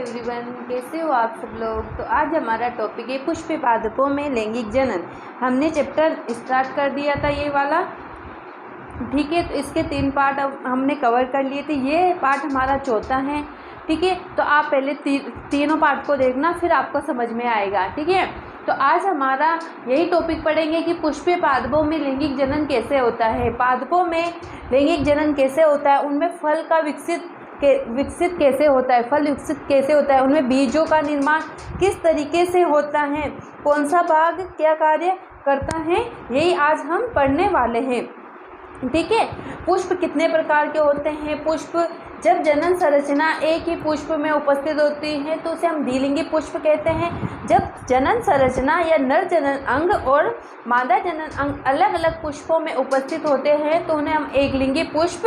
Everyone, कैसे हो आप सब लोग। तो आज हमारा टॉपिक है पुष्प पादपों में लैंगिक जनन। हमने चैप्टर स्टार्ट कर दिया था ये वाला, ठीक है। तो इसके 3 पार्ट अब हमने कवर कर लिए थे, ये पार्ट हमारा चौथा है, ठीक है। तो आप पहले तीनों पार्ट को देखना, फिर आपको समझ में आएगा, ठीक है। तो आज हमारा यही टॉपिक पढ़ेंगे कि पुष्प पादपों में लैंगिक जनन कैसे होता है, पादपों में लैंगिक जनन कैसे होता है, उनमें फल का विकसित कैसे होता है, फल विकसित कैसे होता है, उनमें बीजों का निर्माण किस तरीके से होता है, कौन सा भाग क्या कार्य करता है, यही आज हम पढ़ने वाले हैं, ठीक है। पुष्प कितने प्रकार के होते हैं। पुष्प जब जनन संरचना एक ही पुष्प में उपस्थित होती है तो उसे हम द्विलिंगी पुष्प कहते हैं। जब जनन संरचना या नर जनन अंग और मादा जनन अंग अलग अलग पुष्पों में उपस्थित होते हैं तो उन्हें हम एकलिंगी पुष्प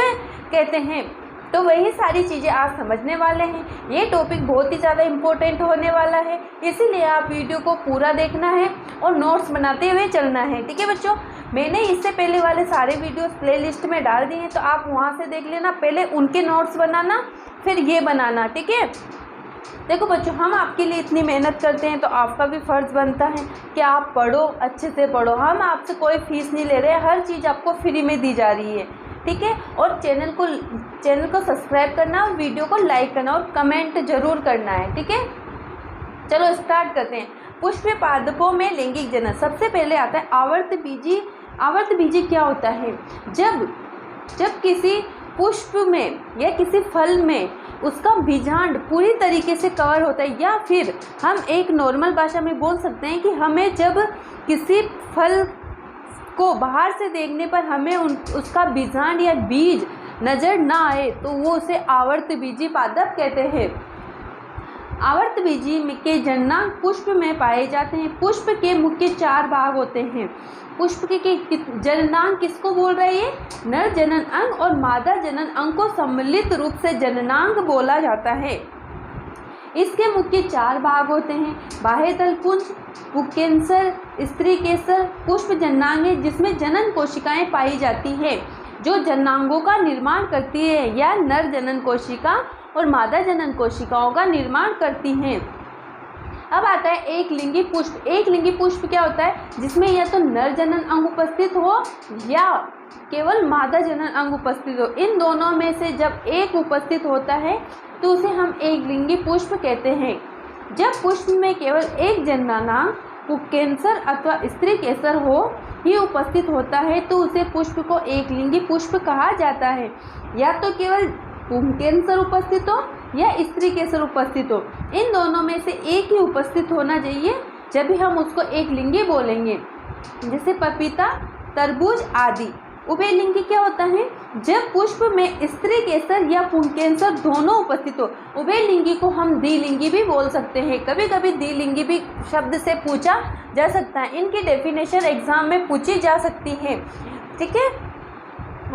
कहते हैं। तो वही सारी चीज़ें आज समझने वाले हैं। ये टॉपिक बहुत ही ज़्यादा इम्पोर्टेंट होने वाला है, इसीलिए आप वीडियो को पूरा देखना है और नोट्स बनाते हुए चलना है, ठीक है बच्चों। मैंने इससे पहले वाले सारे वीडियोस प्लेलिस्ट में डाल दिए हैं, तो आप वहाँ से देख लेना। पहले उनके नोट्स बनाना, फिर ये बनाना, ठीक है। देखो बच्चों, हम आपके लिए इतनी मेहनत करते हैं तो आपका भी फ़र्ज़ बनता है कि आप पढ़ो, अच्छे से पढ़ो। हम आपसे कोई फ़ीस नहीं ले रहे, हर चीज़ आपको फ्री में दी जा रही है, ठीक है। और चैनल को सब्सक्राइब करना और वीडियो को लाइक करना और कमेंट ज़रूर करना है, ठीक है। चलो स्टार्ट करते हैं। पुष्प पादपों में लैंगिक जनन। सबसे पहले आता है आवर्तबीजी। आवर्तबीजी क्या होता है? जब किसी पुष्प में या किसी फल में उसका बीजांड पूरी तरीके से कवर होता है, या फिर हम एक नॉर्मल भाषा में बोल सकते हैं कि हमें जब किसी फल को बाहर से देखने पर हमें उसका बीजांड या बीज नज़र ना आए तो वो उसे आवर्तबीजी पादप कहते हैं। आवर्तबीजी के जननांग पुष्प में पाए जाते हैं। पुष्प के मुख्य 4 भाग होते हैं। पुष्प के जननांग किसको बोल रहे हैं? नर जनन अंग और मादा जनन अंग को सम्मिलित रूप से जननांग बोला जाता है। इसके मुख्य 4 भाग होते हैं। बाह्यतल पुंज, पुंकेसर, स्त्री केसर, पुष्प जननांग है जिसमें जनन कोशिकाएं पाई जाती है जो जननांगों का निर्माण करती है, या नर जनन कोशिका और मादा जनन कोशिकाओं का निर्माण करती हैं। अब आता है एक लिंगी पुष्प। एक लिंगी पुष्प क्या होता है? जिसमें या तो नर जनन अंग उपस्थित हो या केवल मादा जनन अंग उपस्थित हो। इन दोनों में से जब एक उपस्थित होता है तो उसे हम एक लिंगी पुष्प कहते हैं। जब पुष्प में केवल एक जननांग पुंकेसर अथवा स्त्री केसर हो ही उपस्थित होता है तो उसे पुष्प को एक लिंगी पुष्प कहा जाता है। या तो केवल पुंकेसर उपस्थित हो या स्त्री केसर उपस्थित हो, इन दोनों में से एक ही उपस्थित होना चाहिए जब भी हम उसको एक लिंगी बोलेंगे। जैसे पपीता, तरबूज आदि। उभयलिंगी क्या होता है? जब पुष्प में स्त्री केसर या पुंकेसर दोनों उपस्थित हो। उभयलिंगी को हम द्विलिंगी भी बोल सकते हैं। कभी कभी द्विलिंगी भी शब्द से पूछा जा सकता है। इनकी डेफिनेशन एग्जाम में पूछी जा सकती है, ठीक है,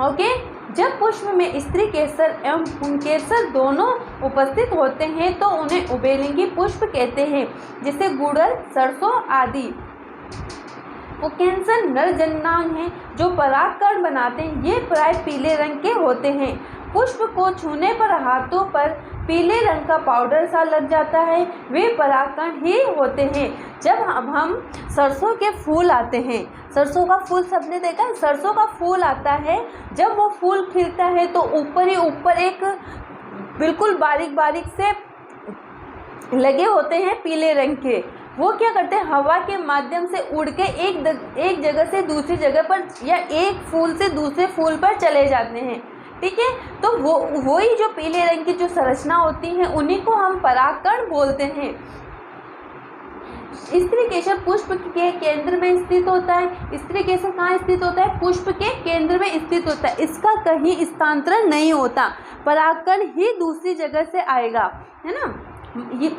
ओके। जब पुष्प में स्त्री केसर एवं पुंकेसर दोनों उपस्थित होते हैं तो उन्हें उभयलिंगी पुष्प कहते हैं, जैसे गुड़हल, सरसों आदि। पुंकेसर नर जननांग हैं जो परागकण बनाते हैं। ये प्राय पीले रंग के होते हैं। पुष्प को छूने पर हाथों पर पीले रंग का पाउडर सा लग जाता है, वे परागकण ही होते हैं। जब हम सरसों के फूल आते हैं, सरसों का फूल सबने देखा है, सरसों का फूल आता है, जब वो फूल खिलता है तो ऊपर ही ऊपर एक बिल्कुल बारीक बारीक से लगे होते हैं पीले रंग के। वो क्या करते हैं? हवा के माध्यम से उड़ के एक जगह से दूसरी जगह पर या एक फूल से दूसरे फूल पर चले जाते हैं, ठीक है। तो वही जो पीले रंग की जो संरचना होती है उन्हीं को हम परागकण बोलते हैं। स्त्री केसर पुष्प के केंद्र में स्थित होता है। स्त्री केसर कहाँ स्थित होता है? पुष्प के केंद्र में स्थित होता है। इसका कहीं स्थानांतरण नहीं होता, परागकण ही दूसरी जगह से आएगा, है ना।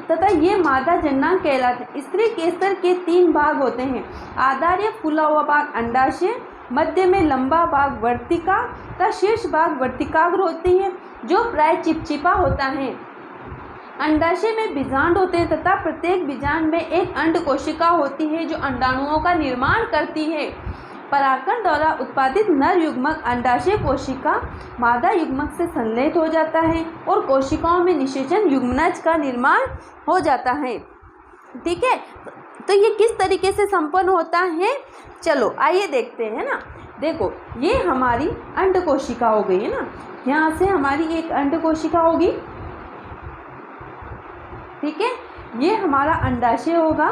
तथा ये मादा जननांग कहलाते हैं। स्त्री केसर के 3 भाग होते हैं। आधार्य फूला हुआ भाग अंडाशय, मध्य में लंबा भाग वर्तिका तथा शीर्ष भाग वर्तिकाग्र होती है जो प्राय चिपचिपा होता है। अंडाशय में बीजांड होते हैं तथा प्रत्येक बीजांड में एक अंड कोशिका होती है जो अंडाणुओं का निर्माण करती है। परागकण द्वारा उत्पादित नर युग्मक अंडाशय कोशिका मादा युग्मक से संलयित हो जाता है और कोशिकाओं में निषेचन युग्मनज का निर्माण हो जाता है। ठीक है, तो ये किस तरीके से संपन्न होता है, चलो आइए देखते हैं ना। देखो, ये हमारी अंड कोशिका हो गई है ना, यहाँ से हमारी एक अंड कोशिका होगी। ठीक है, ये हमारा अंडाशय होगा,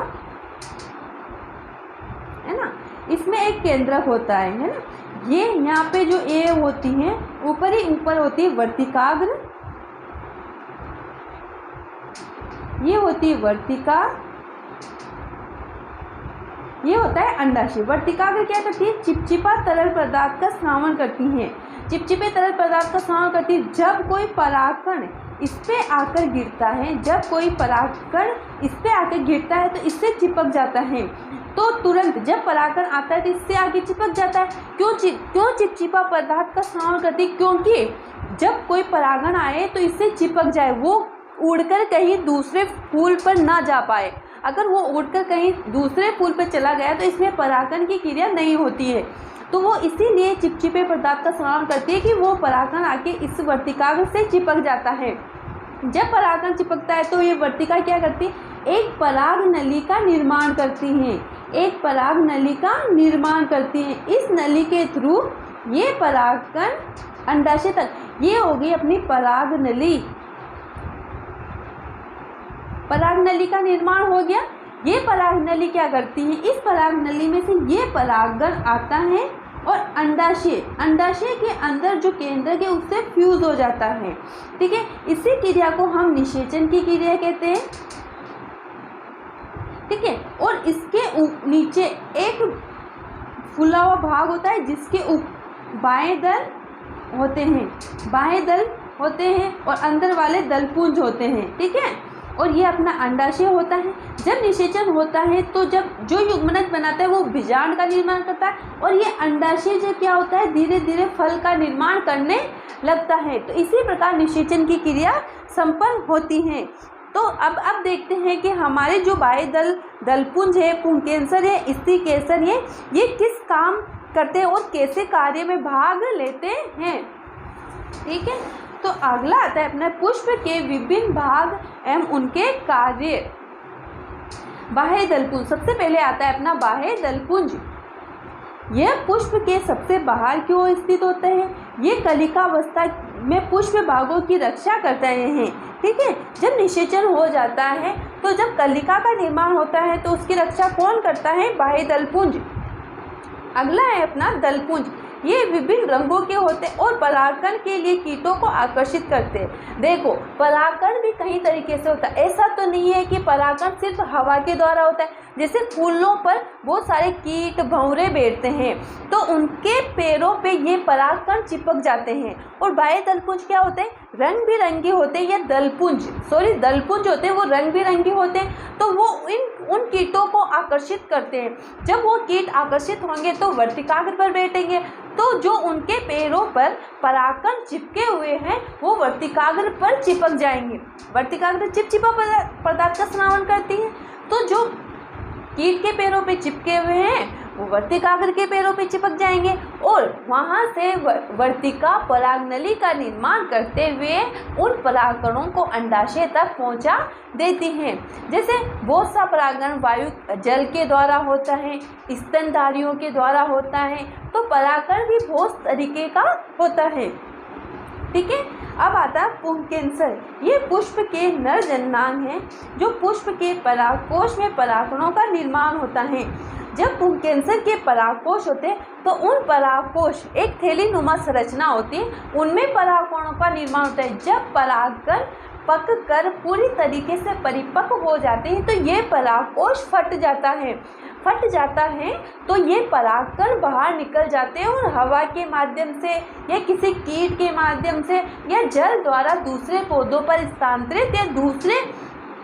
है ना। इसमें एक केंद्रक होता है ना। ये यहाँ पे जो ए होती है ऊपर होती है वर्तिकाग्र, ये होती है वर्तिका, ये होता है अंडाशय। वर्तिकाग्र क्या करती है, चिपचिपा तरल पदार्थ का स्रावन करती है। चिपचिपे तरल पदार्थ का स्रावन करती है। जब कोई परागकण इस पे आकर गिरता है, जब कोई परागकण इस पे आकर गिरता है तो इससे चिपक जाता है। तो तुरंत जब परागकण आता है तो इससे आगे चिपक जाता है। क्यों चिपचिपा पदार्थ का स्रावन करती है, क्योंकि जब कोई परागण आए तो इससे चिपक जाए, वो उड़कर कहीं दूसरे फूल पर ना जा पाए। अगर वो उड़कर कहीं दूसरे फूल पर चला गया तो इसमें परागण की क्रिया नहीं होती है। तो वो इसीलिए चिपचिपे पदार्थ का स्रावन करती है कि वो परागण आके इस वर्तिकाग्र से चिपक जाता है। जब परागण चिपकता है तो ये वर्तिका क्या करती है, एक पराग नली का निर्माण करती है, एक पराग नली का निर्माण करती है। इस नली के थ्रू ये परागकण अंडाशय तक, ये होगी अपनी पराग नली। पराग नली का निर्माण हो गया। ये पराग नली क्या करती है, इस पराग नली में से ये परागकण आता है और अंडाशय के अंदर जो केंद्रक है उससे फ्यूज हो जाता है। ठीक है, इसी क्रिया को हम निषेचन की क्रिया कहते हैं। ठीक है, और इसके नीचे एक फूला हुआ भाग होता है जिसके बाएं दल होते हैं और अंदर वाले दलपुंज होते हैं। ठीक है, और ये अपना अंडाशय होता है। जब निषेचन होता है तो जब जो युग्मनज बनाता है वो बीजांड का निर्माण करता है और ये अंडाशय जो क्या होता है धीरे धीरे फल का निर्माण करने लगता है। तो इसी प्रकार निषेचन की क्रिया संपन्न होती है। तो अब देखते हैं कि हमारे जो बाह्य दलपुंज है, पुंकेसर है, स्त्रीकेसर है, ये किस काम करते हैं और कैसे कार्य में भाग लेते हैं। ठीक है, तो अगला आता है अपना पुष्प के विभिन्न भाग एवं उनके कार्य। बाह्य दलपुंज, सबसे पहले आता है अपना बाह्य दलपुंज। यह पुष्प के सबसे बाहर की ओर स्थित होते हैं। ये कलिकावस्था में पुष्प भागों की रक्षा करते हैं। ठीक है, जब निषेचन हो जाता है तो जब कलिका का निर्माण होता है तो उसकी रक्षा कौन करता है, बाह्य दलपुंज। अगला है अपना दलपुंज। ये विभिन्न रंगों के होते हैं और परागकण के लिए कीटों को आकर्षित करते हैं। देखो, परागकण भी कई तरीके से होता है। ऐसा तो नहीं है कि परागकण सिर्फ हवा के द्वारा होता है। जैसे फूलों पर बहुत सारे कीट भंवरे बैठते हैं तो उनके पैरों पे ये परागकण चिपक जाते हैं। और बाह्य दलपुंज क्या होते हैं, रंग बिरंगे होते हैं। या दलपुंज होते हैं वो रंग बिरंगे होते हैं। तो वो उन कीटों को आकर्षित करते हैं। जब वो कीट आकर्षित होंगे तो वर्तिकाग्र पर बैठेंगे, तो जो उनके पैरों पर परागकण चिपके हुए हैं वो वर्तिकाग्र पर चिपक जाएंगे। वर्तिकाग्र चिपचिपा पदार्थ का स्रावन करती है, तो जो कीट के पैरों पे चिपके हुए हैं वो वर्तिकाग्र के पैरों पे चिपक जाएंगे और वहाँ से वर्तिका परागनली का निर्माण करते हुए उन परागकणों को अंडाशय तक पहुँचा देती हैं। जैसे बहुत सा परागण वायु जल के द्वारा होता है, स्तनधारियों के द्वारा होता है, तो परागकण भी बहुत तरीके का होता है। ठीक है, अब आता है पुंकेसर। ये पुष्प के नर जननांग हैं जो पुष्प के परागकोश में परागकणों का निर्माण होता है। जब पुंकेसर के परागकोश होते हैं तो उन परागकोश एक थैली नुमा संरचना होती है, उनमें परागकणों का निर्माण होता है। जब परागकण पक कर पूरी तरीके से परिपक्व हो जाते हैं तो ये परागकोश फट जाता है तो ये परागकण बाहर निकल जाते हैं और हवा के माध्यम से या किसी कीट के माध्यम से या जल द्वारा दूसरे पौधों पर स्थानांतरित या दूसरे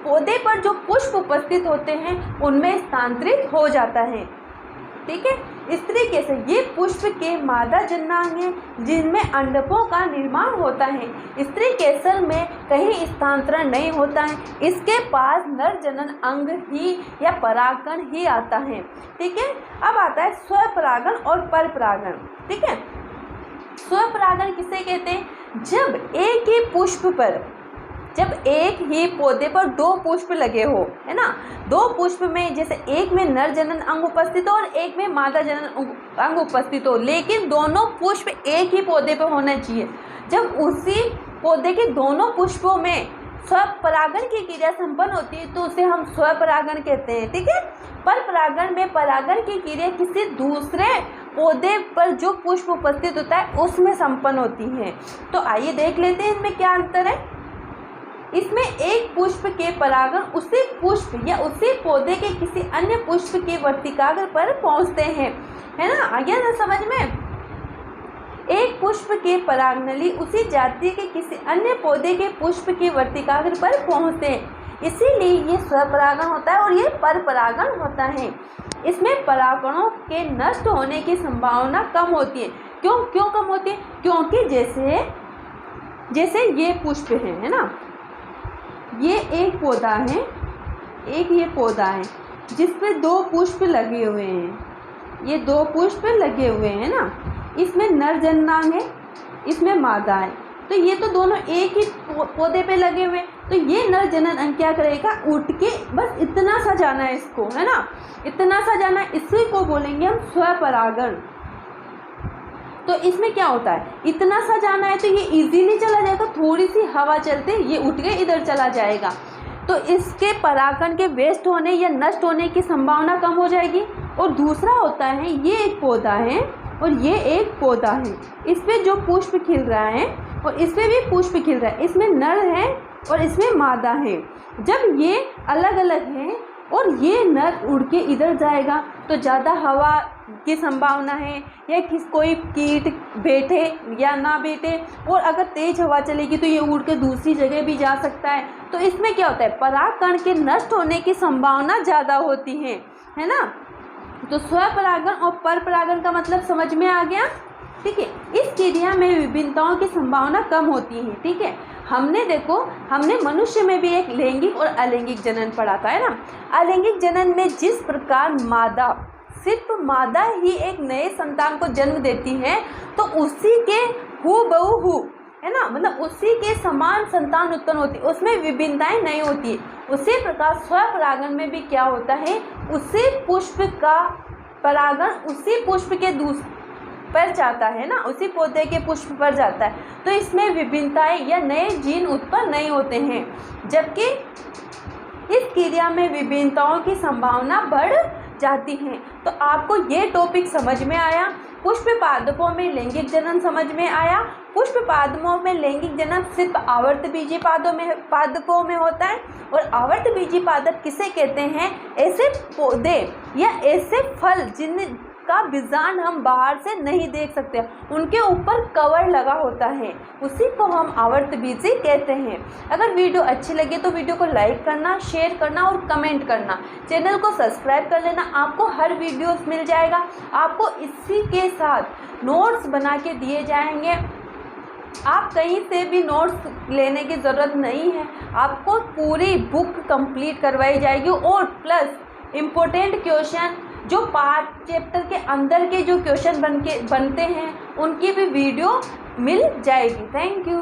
पौधे पर जो पुष्प उपस्थित होते हैं उनमें स्थानांतरित हो जाता है। ठीक है, इस तरीके से ये पुष्प के मादा जननांग हैं जिनमें अंडकों का निर्माण होता है। स्त्री केसर में कहीं स्थानांतरण नहीं होता है, इसके पास नर जनन अंग ही या परागकण ही आता है। ठीक है, अब आता है स्वपरागण और परपरागण। ठीक है, स्वपरागण किसे कहते हैं? जब एक ही पौधे पर दो पुष्प लगे हो, है ना, दो पुष्प में जैसे एक में नर जनन अंग उपस्थित हो और एक में मादा जनन अंग उपस्थित हो, लेकिन दोनों पुष्प एक ही पौधे पर होना चाहिए। जब उसी पौधे के दोनों पुष्पों में स्वपरागण की क्रिया संपन्न होती है तो उसे हम स्वपरागण कहते हैं। ठीक है, परपरागण में परागण की क्रिया किसी दूसरे पौधे पर जो पुष्प उपस्थित होता है उसमें संपन्न होती है। तो आइए देख लेते हैं इनमें क्या अंतर है। इसमें एक पुष्प के परागण उसी पुष्प या उसी पौधे के किसी अन्य पुष्प के वर्तिकाग्र पर पहुंचते हैं, है ना, आ गया ना समझ में। एक पुष्प के परागनली उसी जाति के किसी अन्य पौधे के पुष्प के वर्तिकाग्र पर पहुंचते हैं, इसीलिए ये स्वपरागण होता है और ये परपरागण होता है। इसमें परागणों के नष्ट होने की संभावना कम होती है। क्यों कम होती है? क्योंकि जैसे ये पुष्प है ना, ये एक पौधा है, ये पौधा है जिस पे दो पुष्प लगे हुए हैं, ये दो पुष्प लगे हुए हैं ना, इसमें नर जननांग है, इसमें मादा है, तो ये तो दोनों एक ही पौधे पे लगे हुए हैं। तो ये नर जनन अंग क्या करेगा? उठ के बस इतना सा जाना है इसको, है ना, इतना सा जाना है, इसी को बोलेंगे हम स्वपरागण। तो इसमें क्या होता है, इतना सा जाना है तो ये इजीली चला जाएगा, थोड़ी सी हवा चलते ये उठ के इधर चला जाएगा, तो इसके परागण के वेस्ट होने या नष्ट होने की संभावना कम हो जाएगी। और दूसरा होता है, ये एक पौधा है और ये एक पौधा है, इस पर जो पुष्प खिल रहा है और इस पर भी पुष्प खिल रहा है, इसमें नर है और इसमें मादा है। जब ये अलग अलग हैं और ये नर उड़ के इधर जाएगा तो ज़्यादा हवा की संभावना है, या कोई कीट बैठे या ना बैठे, और अगर तेज हवा चलेगी तो ये उड़ के दूसरी जगह भी जा सकता है। तो इसमें क्या होता है, परागकण के नष्ट होने की संभावना ज़्यादा होती है ना। तो स्वपरागण और परपरागण का मतलब समझ में आ गया। ठीक है, इस क्रिया में विभिन्नताओं की संभावना कम होती है। ठीक है, हमने मनुष्य में भी एक लैंगिक और अलैंगिक जनन पढ़ा था, है ना। अलैंगिक जनन में जिस प्रकार सिर्फ मादा ही एक नए संतान को जन्म देती है, तो उसी के हूबहू, है ना, मतलब उसी के समान संतान उत्पन्न होती है, उसमें विभिन्नताएं नहीं होती है। उसी प्रकार स्वपरागण में भी क्या होता है, उसी पुष्प का परागण उसी पुष्प के पर जाता है ना, उसी पौधे के पुष्प पर जाता है, तो इसमें विभिन्नताएं या नए जीन उत्पन्न नहीं होते हैं, जबकि इस क्रिया में विभिन्नताओं की संभावना बढ़ जाती है। तो आपको ये टॉपिक समझ में आया। पुष्प पादपों में लैंगिक जनन समझ में आया। पुष्प पादपों में लैंगिक जनन सिर्फ आवर्तबीजी पादपों में होता है, और आवर्तबीजी पादप किसे कहते हैं? ऐसे पौधे या ऐसे फल जिनका बीजांड हम बाहर से नहीं देख सकते, उनके ऊपर कवर लगा होता है, उसी को हम आवर्तबीजी कहते हैं। अगर वीडियो अच्छी लगे तो वीडियो को लाइक करना, शेयर करना और कमेंट करना। चैनल को सब्सक्राइब कर लेना, आपको हर वीडियोस मिल जाएगा। आपको इसी के साथ नोट्स बना के दिए जाएंगे, आप कहीं से भी नोट्स लेने की ज़रूरत नहीं है, आपको पूरी बुक कंप्लीट करवाई जाएगी, और प्लस इम्पोर्टेंट क्वेश्चन जो पार्ट चैप्टर के अंदर के जो क्वेश्चन बनते हैं उनकी भी वीडियो मिल जाएगी। Thank you.